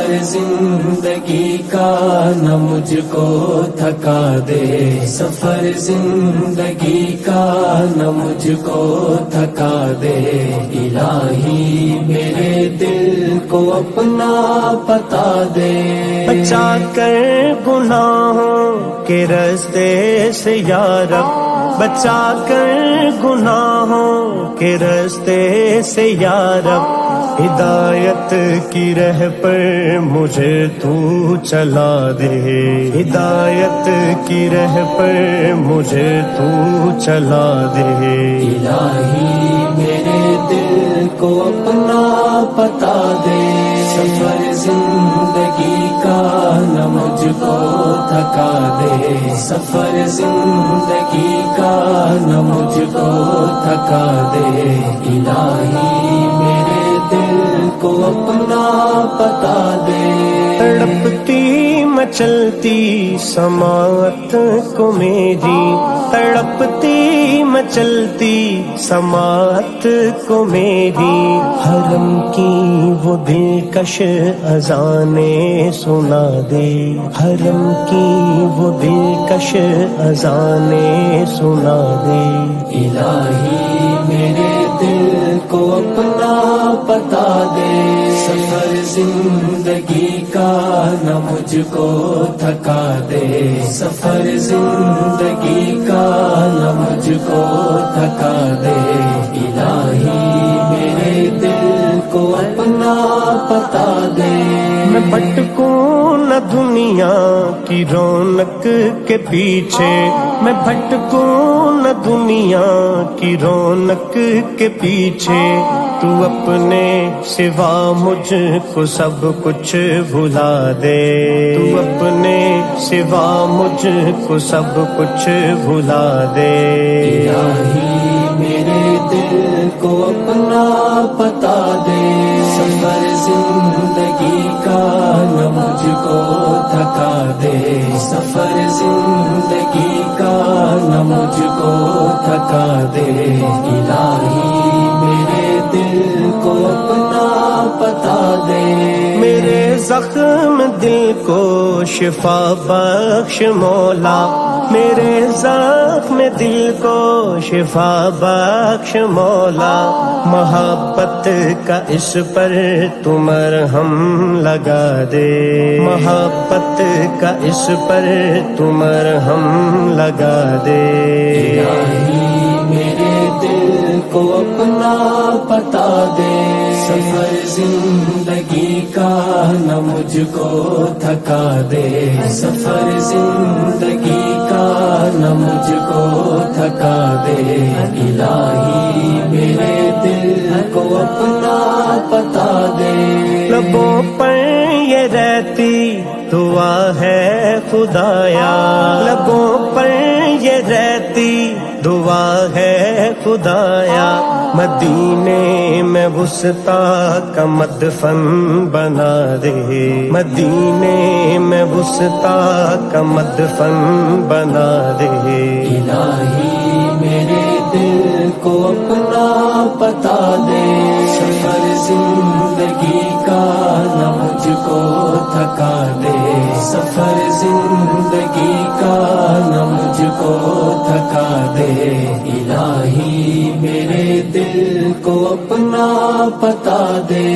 سفر زندگی کا نہ مجھ کو تھکا دے، سفر زندگی کا نہ مجھ کو تھکا دے، الہی میرے دل کو اپنا بتا دے، بچا کر گناہوں کے رستے سے یا رب، بچا کر گناہوں کے رستے سے یا رب، ہدایت کی راہ پر مجھے تو چلا دے، ہدایت کی راہ پر مجھے تو چلا دے، الہی میرے دل کو اپنا بتا دے، سفر زندگی کا نہ مجھ کو تھکا دے، سفر زندگی کا نہ مجھ کو تھکا دے، الہی میرے دل کو اپنا بتا دے، تڑپتی مچلتی سماعت کو میری، تڑپتی مچلتی سماعت کو میری، حرم کی وہ دلکش اذانیں سنا دے، حرم کی وہ دلکش اذانیں سنا دے، الہی میرے دل کو اپنا بتا دے، سفر زندگی کا نہ مجھ کو تھکا دے، سفر زندگی کا نہ مجھ کو تھکا دے، الہی میرے دل کو اپنا بتا دے، میں بھٹکوں نہ دنیا کی رونق کے پیچھے، میں بھٹکوں نہ دنیا کی رونق کے پیچھے، تو اپنے سوا مجھ کو سب کچھ بھلا دے، تو اپنے سوا مجھ کو سب کچھ بھلا دے، الہی میرے دل کو اپنا بتا دے، سفر زندگی کا نہ مجھ کو تھکا دے، سفر زندگی کا نہ مجھ کو تھکا دے، الہی میرے دل کو اپنا بتا دے، میرے زخم دل کو شفا بخش مولا، میرے زخم دل کو شفا بخش مولا، محبت کا اس پر تو مرہم لگا دے، محبت کا اس پر تو مرہم لگا دے، الہی میرے دل کو اپنا بتا دے، سفر زندگی کا نہ مجھ کو تھکا دے، سفر زندگی کا نہ مجھ کو تھکا دے، الہی میرے دل کو اپنا بتا دے، لبوں پر یہ رہتی دعا ہے خدایا، لبوں پر یہ رہتی دعا ہے خدایا، مدینے میں وسطیٰ کا مدفن بنا دے، مدینے میں وسطیٰ کا مدفن بنا دے، الہی میرے دل کو اپنا بتا دے، سفر زندگی کا نہ مجھ کو تھکا دے، سفر زندگی کا نہ مجھ کو تھکا دے، الہی میرے دل کو اپنا بتا دے۔